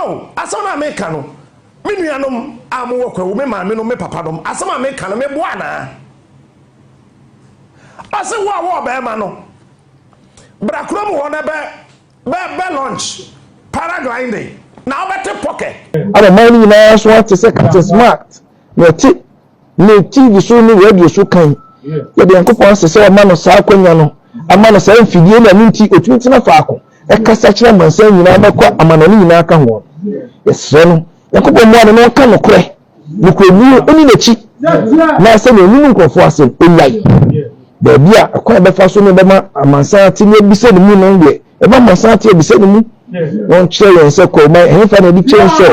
Oh, asama America no. Me nuanom amu Kwahu me maame no me papa dom. Asama America no me boa na. Ase wo be ma no. Brakrom wo na be lunch. Paragliding. Now better pocket. Aba man nyina so what say Captain Smart. Na TV so ni radio so kan. Ye de yankopon se ma no saa kwanya no. Ama no saa mfidie na nti otumi na faako. E kasa kire mansan nyina makwa amanani nyina aka ho. Yesre no. Yankopon mo no ka no kore. Ni ko ni oni na chi. Na se no ni nkofo asem eyai. Da bia akwa be fa so no be ma amansan ti ni ebise ni mu no ye. E ba amansan ti ebise ni mu. Won chere se ko ma hefa na bi chen so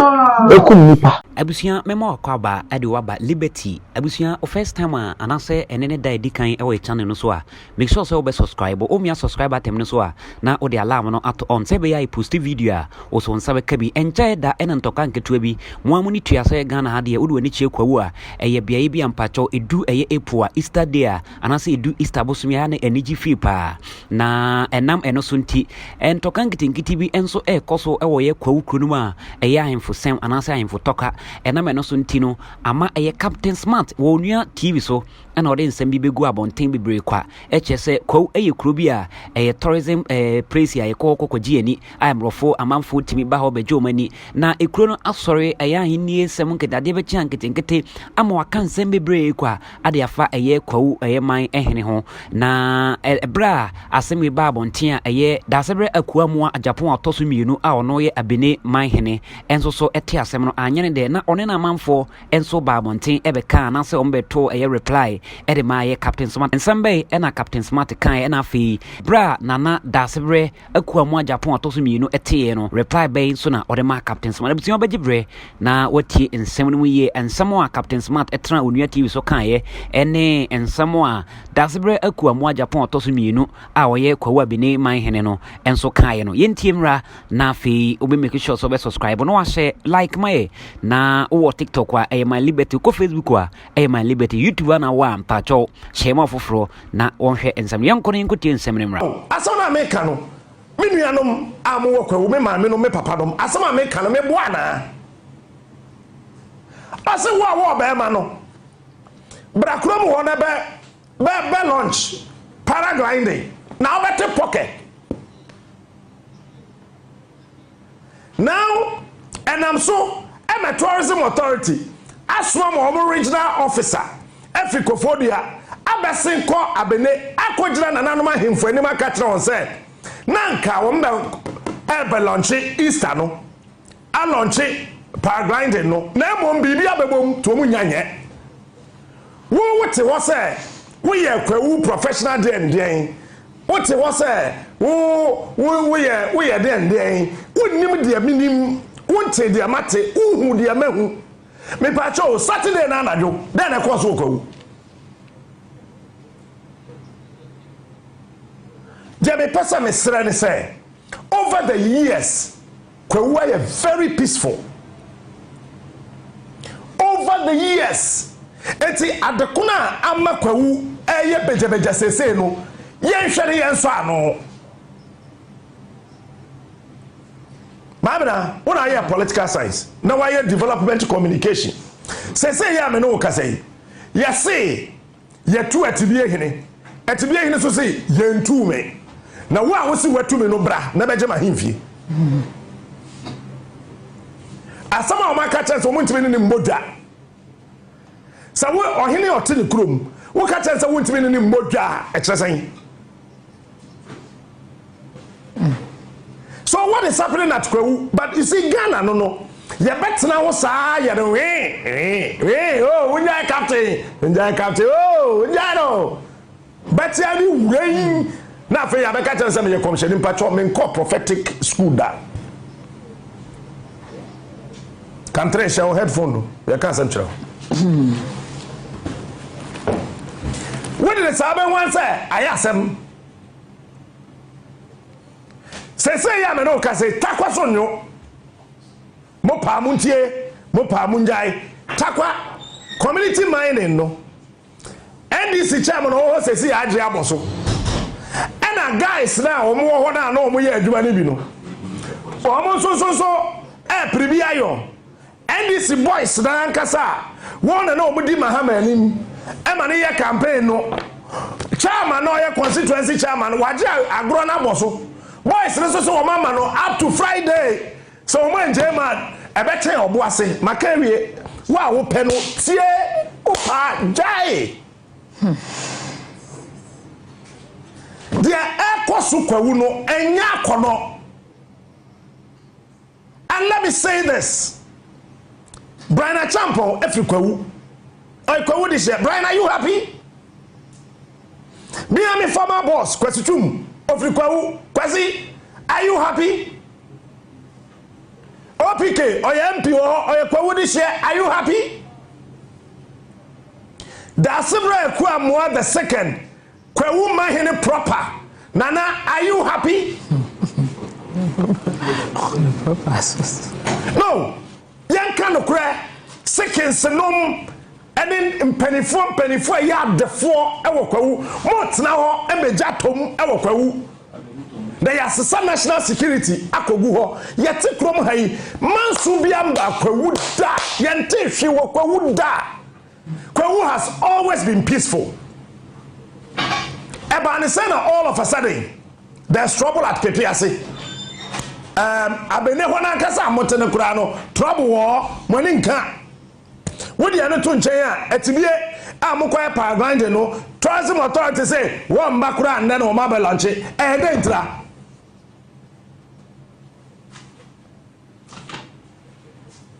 ekum nipa abusia memo akwaba ade waba liberty abusia first time anase enene da edikan e we channel no so a make sure say you be subscribe o mia subscribe atem no so a na o de alarm no ato on say be ya post video a o so nsa be ka bi encha da enantoka nketua bi mo amuni tua say Ghana ha de odu ani Kwahu a eye bia bi ampacho edu eye epua Easter day a anase edu Easter bosumi ha na eniji fi pa na enam eno so nti entoka nkitinkiti bi enso koso ewo ye Kwahu kronu a eye ahemfo sem anase ahemfo toka enam eno so nti no ama eye Captain Smart wo nua TV so na ode nsem bi begu abonten bibre kwa eche se Kwahu eye kuro bi a eye tourism place ya kokokogye ani amrofo amanfo timi ba ho bejo mani na ekuro no asore eye ahini nsem nketade be chia nketenkete ama waka nsem bibre kwa ade afa eye Kwahu eye man ehene ho na ebra asem ba abonten a eye dasebre akuamua agyapong atoso mienu a ono ye abene man hene enso so ete asem no anyene de na one na amanfo enso ba abonten ebeka na se ombeto eye reply ede ma ye Captain Smart ensambe ena Captain Smart kan ena fi bra nana dasebre akuamua agyapong atoso mienu ete no reply be so na ode ma Captain Smart abusi obagibre na wati ensem no mu ye ensem a Captain Smart etra onua TV so kan ye ene ensem a dasebre akuamua agyapong atoso mienu a oye Kwahu abene man hene no enso kan ye no yentiemra na fi obi make sure so be subscribe no wa share like my na o TikTok wa my liberty ko Facebook wa my liberty YouTube na wa mpacho share ma foforo na wonhwe ensam yanko ne nkotie ensam ne mra asama America no me nuanom amu Kwahu me maame no me papa dom asama America no me boa na ase wo be ma no brakrom wo na be lunch paragliding now better pocket. Now, and I'm a tourism authority. As one more regional officer, Efikofodia, Abasinko Abene, Akwejira na nanoma himfo anima catch on said. Nanka womba ebe lunch Easter no. A lunch paragliding no. Na mom bibi abebom to mu nyanye. Wo wote wo say, we ye Kwahu professional den. What was say? We are then. Wouldn't dear minim, won't say dear mate, who dear mehu. Me pacho Saturday and Anado, then I cross Oko. Jamie Passa Miss Serene say, over the years, Kwahu are very peaceful. Over the years, eti adekuna ama Kwahu eye bejebeja sese no. Yen hwere yen so ano Mabna una here political science na why development communication say ya me no ka say ya say ye tu atibie hene so say yen tu me na wo a wo si watu me no bra na beje ma himfie asama o maka chance o muntime ni mbodwa sa wo ohene otene krom wo ka chance wo muntime ni mbodwa e kire san. So what is happening at Kwahu? But you see Ghana no. You bet now was you know oh unja captain oh unja no. But you rain na fe ya be ka tell say me commission in patro me call prophetic school da. Can train show headphone you can central. What did the sabe one say? I ask him. Say ya me no ka say takwa sonyo mo pa muntie mo pa munjai takwa community mining no NDC chairman o say si agye aboso ena guys na omo ho na na omo ye adwuma ne bi no omo so pribi ayo NDC boys na ankasa won na omudi mahamanim e ma ne ye campaign no chairman no ye constituency chairman waje agro na boso boys no so o mama no up to Friday so o man jema e be ten obo ase makawie wa wo pe no tie opa jai dia ekosu kwawu no enya akono. And let me say this. Brian Champo, every kwawu. Oi kwawu this year. Brian, are you happy? Me and my former boss, Kwesi Chum, every kwawu. Kwesi, are you happy? OPK, oye MP, oye kwawu this year, are you happy? Da Sibra Ekuonaba the second, kwawu mahine proper. Nana, are you happy? No, young kind of cry, seconds and and then penifo ya the four ewokawu, mot now emejatom ewokawu. They are some national security akogu ho, yet krom hai, mansu biamba kwawu da, yante she wakwawu da. Kwawu has always been peaceful. Ebanisena all of a sudden, there's trouble at Pepe. Abene hona kasa amotene kura no trouble wo moni nka wodi ane to nchen a etibie amokoye paragrande no tourism authority say wo mba kura nne no ma be lunche dey ntra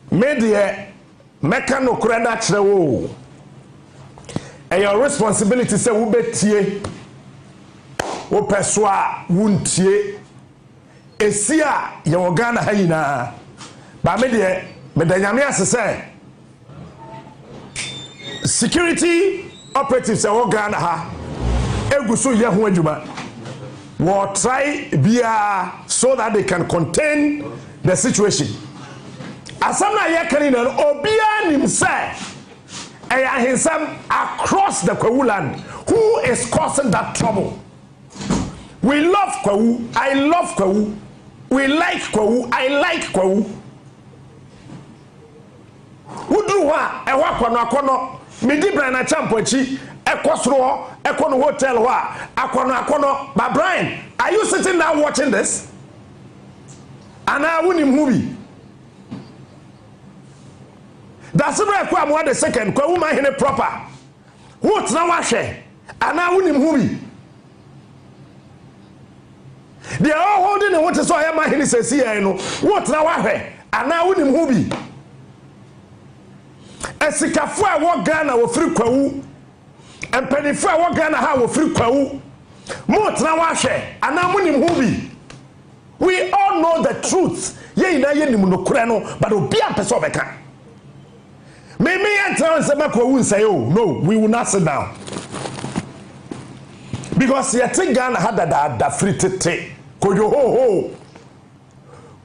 media meka no kura na kire wo your responsibility say wo betie wo peswa wuntie Esia ya Ghana ha nyina ba me de medanyame asese security operatives e Ghana ha eguso ye ho adwuma wo try bia so that they can contain the situation asana ye kan na obia nim say eya hensam across the Kwawu land who is causing that trouble. We love Kwawu, I love Kwawu. We like Kwawu, I like Kwawu. Uduwa ewa akono midi Brian Champo chi ekosro ekono hotel wa akono but Brian, are you sitting down watching this? And I win movie. That's why Ekuonaba the second Kwawu mahine proper. What na wa hwe? And I win movie. They are all holding and what is so I am here says here no what now I and now win who be Esikafu a wo Ghana wo free Kwawu and penifo a wo Ghana ha wo free Kwawu mot na wa hwe and now win who be. We all know the truth ye na ye nim no kure no but obi ampeso beka me enter say Kwawu say oh no we will not sit down because ye think Ghana had that free tete koyo ho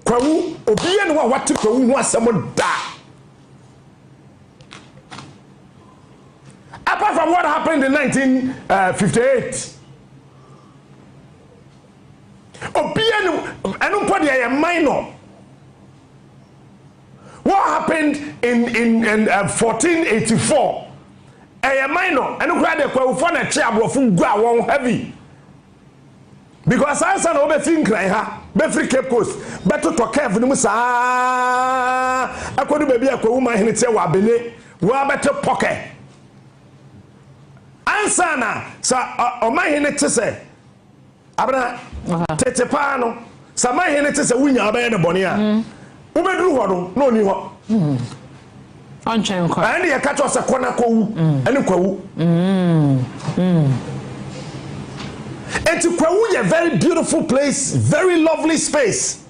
Kwawu obiye no what Kwawu ho asem da. Apart from what happened in 1958 obiye no eno podi ya minor. What happened in 1484 a minor eno kra de Kwawu for na che abrofo gu a won heavy. Because I said, "Oh, be think like her, be free Cape Coast, be to Kev ni musa. I could be a woman in it. Wa bene, wa better pocket. Answer na, sa o my in it say, abna tete pano. Sa my in it say winya abe na bonia. Ubedru ho no ni ho. Onchen kwa. And ye catch us a corner Kwawu, and Kwawu. And to Kwawu, a very beautiful place, very lovely space.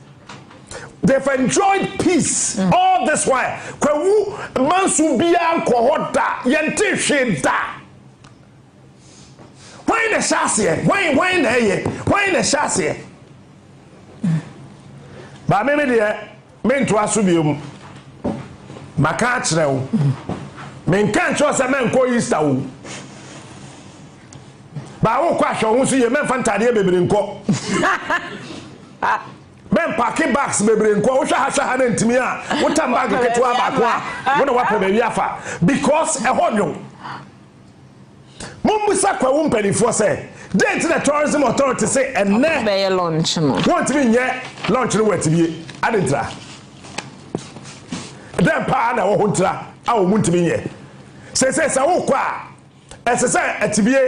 They've enjoyed peace all this while. Kwawu mansu biya kohota yente sheda. Why the shasiye? Why the shasiye? Ba me de me nto aso maka akire wo. Me nka ncho se me nko Easter wo. Ba wo kwa hwe ho so ye me fantade bebre nko. Be then packing bags bebre nko wo hwa ha na ntimi a wo tam bag ketewa ba ko a wo na wa pe be afa because e honyo Mumbusa kwa umpenifo say date the tourism authority say and ne be launch no want me nye launch no wetibie adentra dem pa na wo hontra a wo muntimi nye say wo kwa esese atibie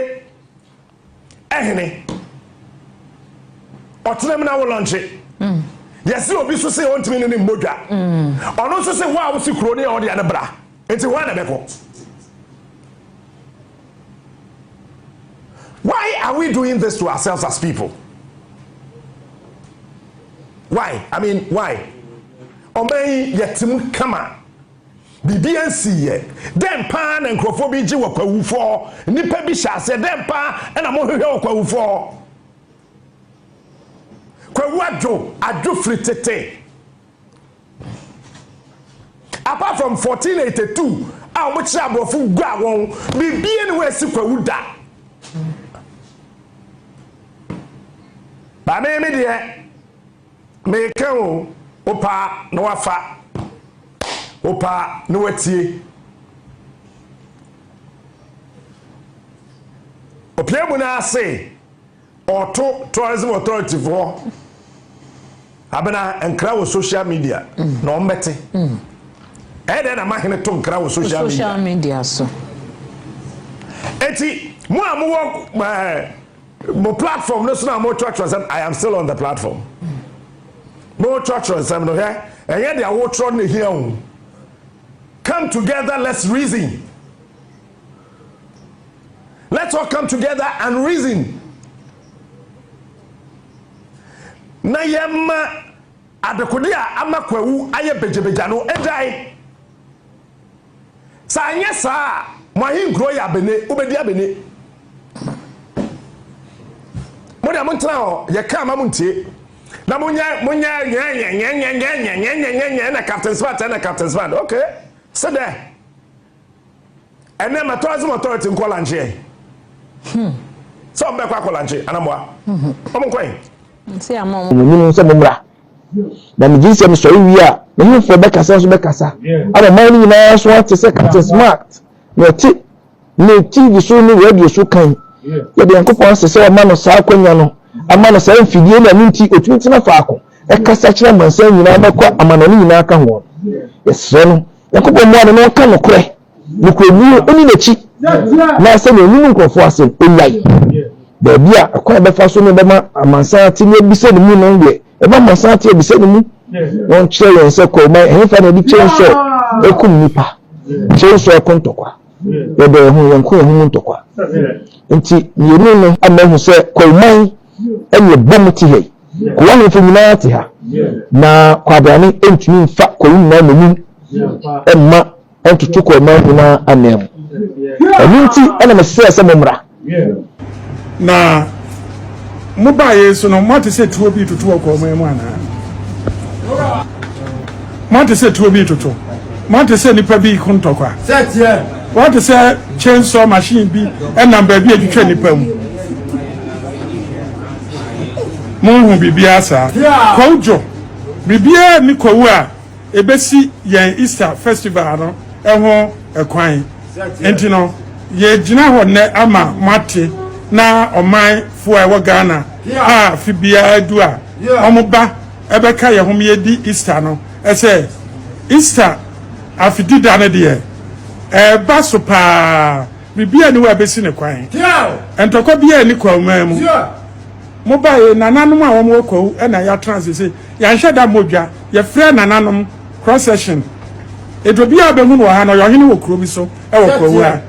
ehene otenem na wo launch yes obi so say wontimi ne mbodwa ono so say wo a wo si kro ne o de anebra enti wo na beko. Why are we doing this to ourselves as people? Why? I mean, why? Obey yetim kama. BBNC ye. Dem pa na nkrofo bi ji wo kwawu for. Nipa bi sha se dem pa na mo hwehwe wo kwawu for. Kwawu adwo fritete. Apart from 1482, a mo chi abrofu gua won, BBN we si kwawu da. Ba me de me kan opa no wafa opa no watie opiemu na ase auto tourism authority for abena enkra wo social media na ombete ede na mahene to nkra wo social media so eti mo amuwo mo platform no so na mo church was I am still on the platform. Mo church was no here and yet they are watching here. Come together, let's reason. Let's all come together and reason. Na yema adekodia amakwawu aye bejebeja no edai. Sa anye sa mo hin grow ya bene obedi abene. Modia montra ho ye ka ma muntie na munya na captain smart okay so there and then my tourism authority call lanche so be kwa lanche anamwa omkwen see amom mu nse mumra na mi jinse mi so wi a me fo be kasa so be kasa aba man ni na so ate se captain smart na ti TV so ni radio so kan ye de yankopon sese o ma no sa akwanya no ama no sa mfidie na nti otumiti na faako e kasa kire mansan nyina ba kwa amana nyina aka ho yesre no yankopon mo no ka no kore ni ko mu oni na chi na se no ni nkofo asem oyai da bia akwa be fa so no be ma amansan ati ni ebise ni mu no nge e ba mansan ati ebise ni mu won kire yen se ko mai he fa na di chenso ekum nipa chenso ekontokwa ebe hu yanko hu ntokwa nti yenu no amahu se kolman enye bomuti he ko wan fu nyina ati ha na kwabrani entumi mfa ko nyina nemu emma entutu ko man nyina anem nti ana mesese se memra na mubaye so no mate se tuo bi tutu ko man mu ana mate se tuo bi tutu mate se nipa bi kontokwa setie what to say chainsaw machine bi and number bi atwitwa nipa mu monhu bibia sa kojo bibia ni kowu a ebesi yen Easter festival no eho ekwan enti no ye gina ho ne ama mate na oman fo e wo Ghana a fibia duah omoba ebeka ye hom ye di Easter no ese Easter afidida ne de baso pa bibia ni wa besi ne kwan entoko bia ni kwa mu mobile nananom a wo kwa na ya transit ya nheda modwa ya frɛ nananom cross section edobia be hu no ha no yo hene wo kuro bi so e wo kwa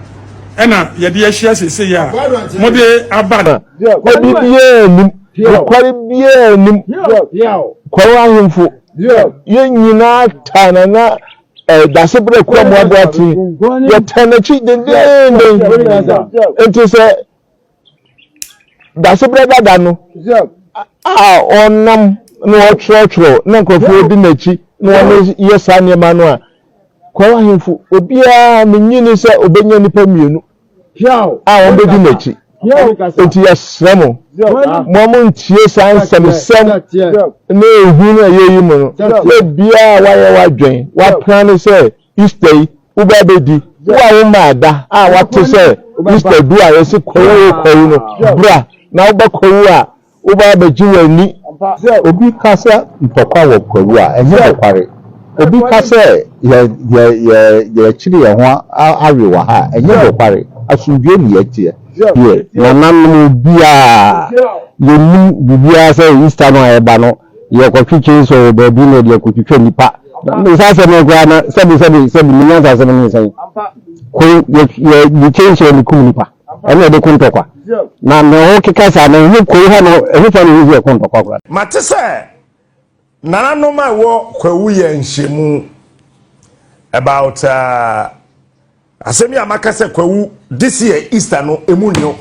ha na ye de ya hia sese ya mode abada ko bibia ni ko bibia ni ko ahemfo ye nyina tanana dase bre kwa mo abati ye tanachi dende enti se dase bre dada no onam no otro na nkofo di nachi no ye sane ma no a kwa ahemfo obia menyini se obenya nipa mienu on be di nachi enti yɛsrɛ mo ntie saa nsɛmsɛm na ehu na yɛyi mu no sɛ biara wayɛ wadwen waplan sɛ Easter yi woba bɛdi wo ma ada a wate sɛ Easter du a yɛsi kɔwu no bra na wobɛkɔwu a woba bɛgye w'ani obi ka sɛ ntɔkwa wɔ kɔwu a ɛnyɛ nokware obi ka sɛ yɛkyiri yɛn ho awe wɔ ha ɛnyɛ nokware asomdwe ne yɛteɛ nananom biara yɛnim biribiara sɛ Easter no a yɛba no yɛkɔtwitwe so baabi na yɛde yɛkɔtwitwa nipa saa sɛ no koraa na sɛbi menyansa sɛ no ne sɛ yɛkyɛnhyɛ ne kum nipa ɛne yɛde ko ntɔkwa na ho keka saa na ɛho kɔi ha no ɛho fa no yɛ ko ntɔkwa koraa mate sɛ nananom a wɔ kwawu yɛ nhyɛmu about asɛm yi amaka sɛ kwawu this year Easter no emu nyo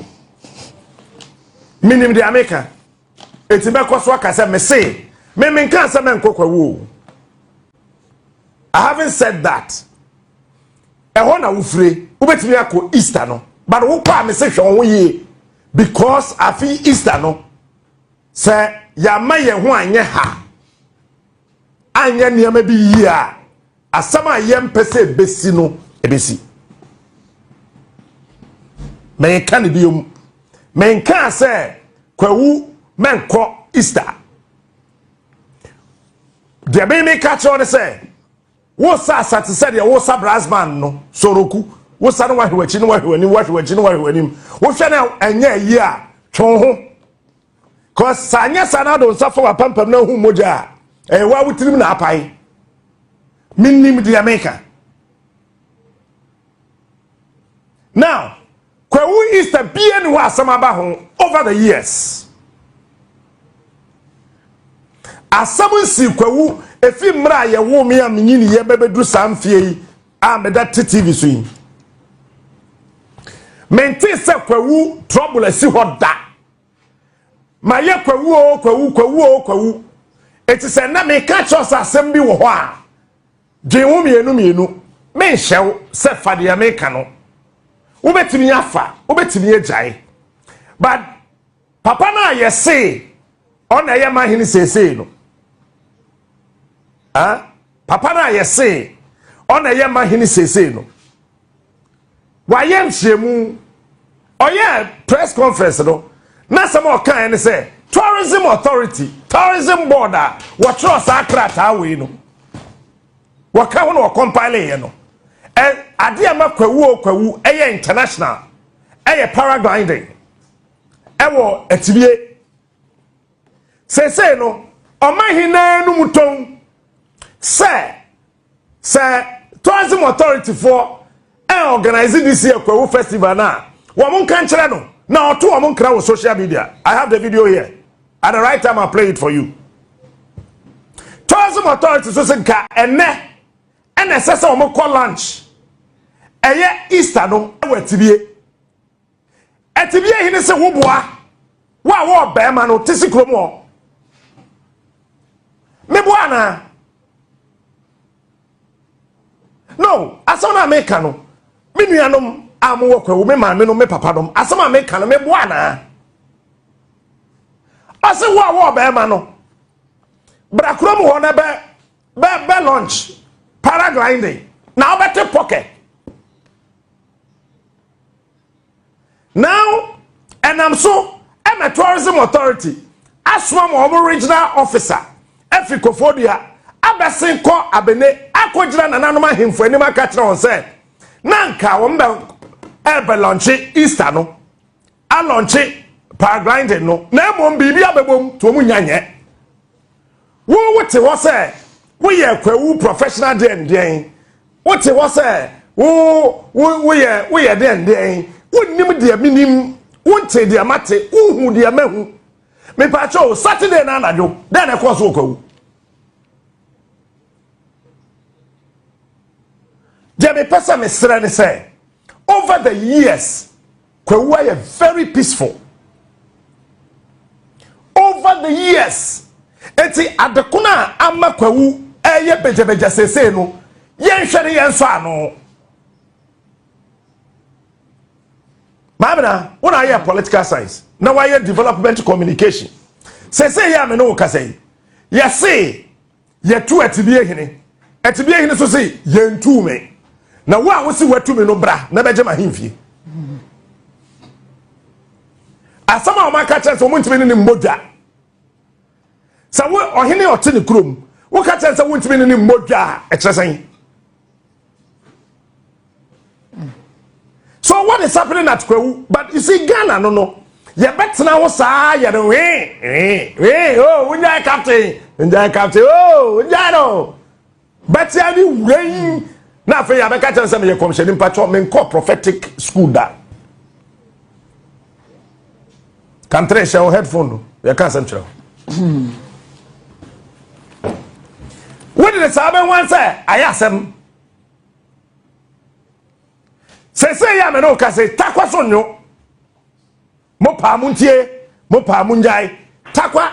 minim de America eti mekɔ so aka sɛ me se me nka sɛ me nkɔ kwawu I haven't said that ɛhɔ na wofire wobɛtumi akɔ Easter no but wo pa me se hwɛ wo yie because afi Easter no sɛ yama yɛ ho anyɛ ha anyɛ nneɛma bi yie a asɛm a yɛmpɛ sɛ besi no ebesi menka ne biom menka sɛ kwawu menkɔ Easter de me ka kyerɛ ne sɛ wo sa asate sɛ de wo sa brasman no soroku wo sa no wahwewachi no wahwewani wahwewachi no wahwewanim wo hwɛ na ɛnyɛ yi a twon ho cause sanya sana do nsa fa pampam na hu moja wa wutirim na apai minnim de America now kwawu Easter bia ni wa asama ba ho over the years asam si kwawu efi mra ye wo me am nyini ye bebedu samfie yi a meda TV so yi menti se kwawu trouble asi hoda ma ye kwawu eti se na me ka cho asem bi wo ho a dwenwu mienu me hyew se fade America no wo betimi afa wo betimi agyae but papa na ye se ona ye mahini sese no papa na ye se ona ye mahini sese no wa ye mhyemu oye press conference no na some o kan ne say tourism authority tourism board what trust akrata we no waka ho no compile ye no ade ama kwawu international paragliding ewo atibie sese no omahina no muton say tourism authority for organizing this year kwawu festival na wo mon kan kire no na oto wo mon kra wo social media. I have the video here at the right time. I'll play it for you. Tourism authority so say ka ene sese wo mon call lunch Easter no watibie atibie hine se wo boa wo bema no tisi kromo me boa na no asona America no me nuanom amwo kwawu me ma me no me papa dom asoma America no me boa na ase wo bema no bra kromo ho na be launch paragliding na obete pocket. Now, and I'm a tourism authority. As one original officer, Ekuonaba, abesin ko abene, akwegyina nananoma hemfo anima ka kyerɛ on say, nanka wo mbe launch Easter no, a launch paragliding no, na emom bibi abebom to mu nyanye. Wo wote wo say, wo ye kwawu professional den. Wote wo say, wo ye den. Wonnim dia minim wonte dia mate unhu dia mahu me pa cho Saturday na anajo then e course okwawu je me pesa me sere ne say over the years kwawu are very peaceful over the years enti adekuna ama kwawu eye bejebeja sese no yen hwere yen so ano Mamina, when I hear political science, now I hear development communication. Say, ya me no say. Yes, say, ye two at the so say, yen two me. Now, what was it to me no bra, never jam a himfi. As some of my catchers are to be in Moja. Somewhere or Henny or Tinny Krum, what catchers are to be in Moja, exercising. So what is happening at Kwahu? But you see, Ghana, no. You bet now, sir, you know, oh, Unjai Captain, oh, Unjano. But you have rain. Now, for you, I can't some of your commission in Patrol, call prophetic school that. Can trace your headphone, you can't central. What did the Saban one say? I asked him. Say ya me no ka say takwa so nyo mo pa muntie mo pa munjai takwa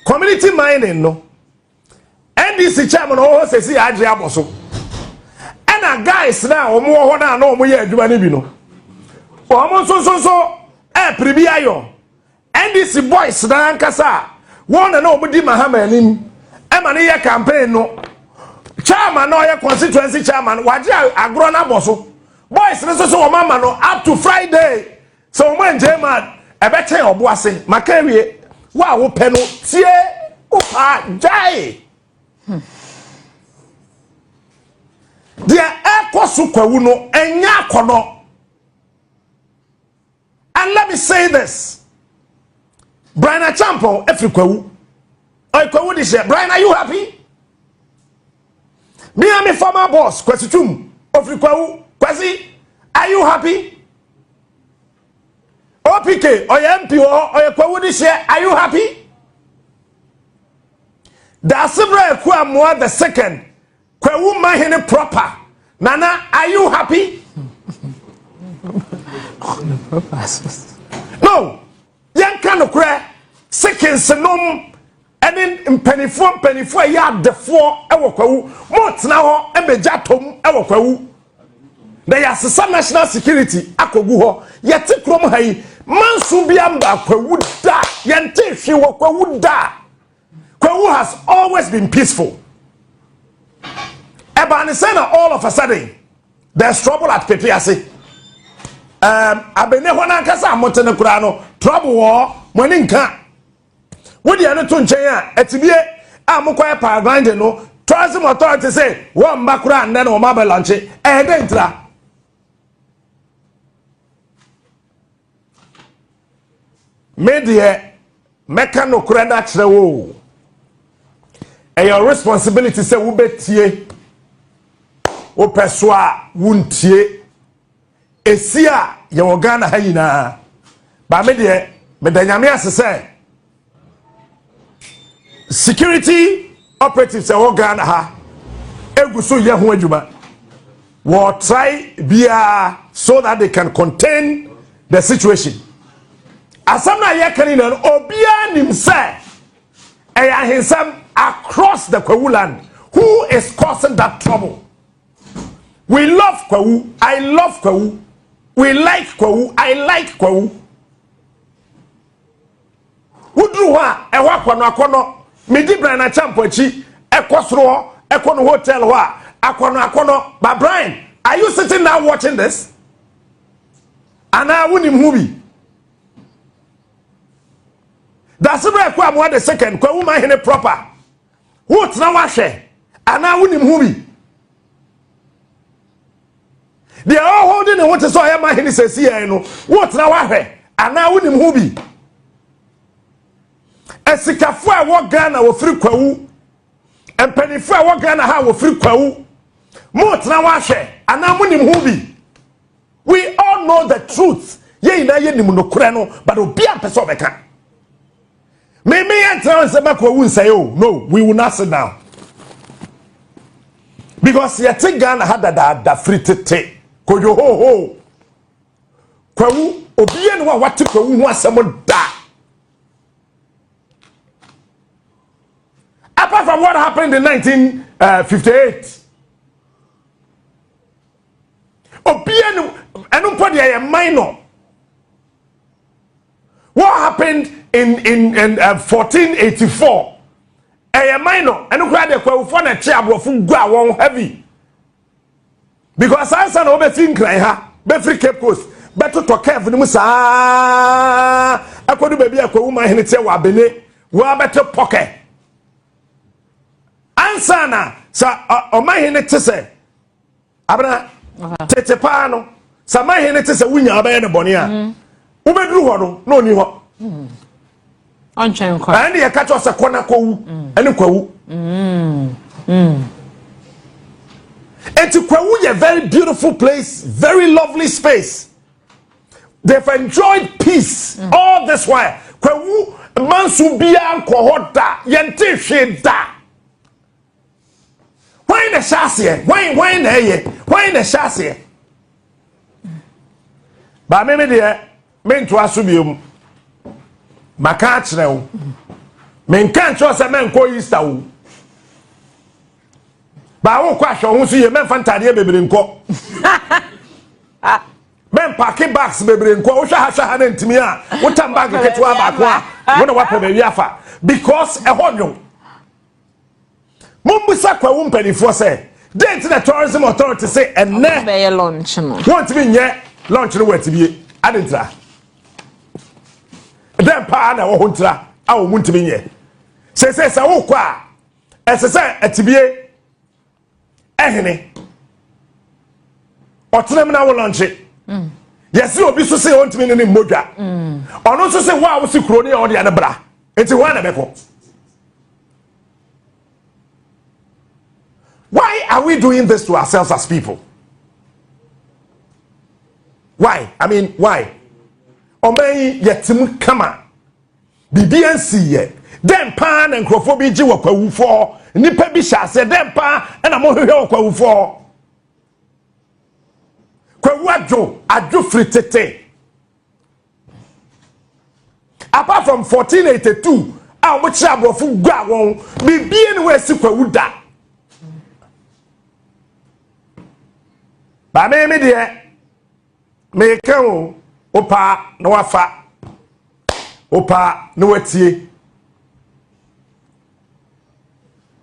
community mining no NDC chairman o say si agye aboso ena guys na omo ho na na omo ye adwuma ne bi no omo so pribi ayo NDC boys na nkasa won na omo di mahama anim e ma ne ye campaign no chairman no ye constituency chairman waje agro na aboso boys so mama no up to Friday so man jema e be ten obo ase makawie wa wo pe no tie upa jai dia ekosu kwawu no enya akono. And let me say this, Brian Achampong every kwawu oi kwawu this year. Brian, are you happy? Me and my former boss Kwesitum every kwawu. Kwesi, are you happy? OPK, MP, or Kwawu this year, are you happy? The Asibra Ekuonaba the second, Kwawu Mahine proper. Nana, are you happy? No, young kind of cry, second senum, and then penny four yard the four, our Kwawu, Mot now, and Bejatum, our Kwawu. Na ya sesa national security akogu ho yete krom hayi mansu biamba kwawu da yente hwe wo kwawu da. Kwawu has always been peaceful. Eba ne say na all of a sudden there's trouble at Pepiase. Abene ho na nkasa amotene kura no trouble wo moni nka. Wo de ane to nchen a etibie amukwa pa grind no tourism authority say wo mbakura nne na wo mabelanche dentra. Media mekano kuranda chrewo. And your responsibility say wo betie. Wo peswa wuntie. Esia ye Ghana ha nyina. Ba media medanyame asese. Security operatives wo Ghana ha. Eguso ye ho adwuma. Wo try bia so that they can contain the situation. Asamna yekani na obia nimse eya hensam across the Kwawu land. Who is causing that trouble? We love Kwawu. I love Kwawu. We like Kwawu. I like Kwawu. Udru ha ewa akono medi Brian Achampong echi ekosro ekono hotel ho akono. But Brian, are you sitting now watching this? Ana wuni movie. That's why Ekuonaba the second Kwawu Mahine proper. What na washe? Ana wuni movie. They are all holding the water so I am Mahine says here no. What na washe? Ana wuni movie. Esikafu a wo Ghana wo free Kwawu. Empenifu a wo Ghana ha wo free Kwawu. What na washe? Ana wuni movie. We all know the truth. Ye ina ye nimu no kure no, but obi ampeso beka. Me enter say Kwawu say oh no, we will not sit down. Because yet Ghana had that free tete. Koyo ho. Kwawu obi ene wa wate Kwawu ho asem da. Apart from what happened in 1958. Obi ene eno podi ya minor. what happened in 1484 minor and cry the Kwahu na che abrofo gua won heavy because answer na obe fin kran ha be free Cape Coast beto to cave ni musa akodu baby Kwahu man hene che wa bene wa beto pocket answer na sa o man hene che se abra tete pa no sa man hene che se wunya ba ye ne bone a ubedru ho no ni ho Onchen kwa. And you catch us a corner Kwahu and Kwahu. And to Kwahu, a very beautiful place, very lovely space. They've enjoyed peace all this while. Kwahu, Mansubia, Kohota, Yente Sheda. Why in the chassis? Why in the chassis? But maybe they meant to assume. Maka kyerɛ men kan kyerɛ sɛ men kɔ Easter wo ba wo kɔ ahwɛ ho so ye men fantade bebre nkɔ men pack bags bebre nkɔ wo hwa ha na ntimi a wo tam bag ketewa ba ko a wo na wapo be wi afa because ehonwo mombusa Kwahu mpanifo sɛ date the tourism authority say enne Be ye lunch no. want me nye lunch no watibie adentra dem pa na wo hontra a wo muntimi nye se wo kwa se atibie ehene otenem na wo lunch yes obi so se wontimi ne modwa ono so se wo a wo si kuro ne o de bra enti wo na beko. Why are we doing this to ourselves as people? Why? I mean, why? Omei yetim kama BBNC ye dem pa na nkrofo bi gi wo Kwahu for nipa bi sha se dem pa na mo hwehwe wo Kwahu for Kwahu adwo fritete apart from 1482 a mo chi abrofo gua won bibie ne we si Kwahu da ba me de me kan opa na wafa opa na watie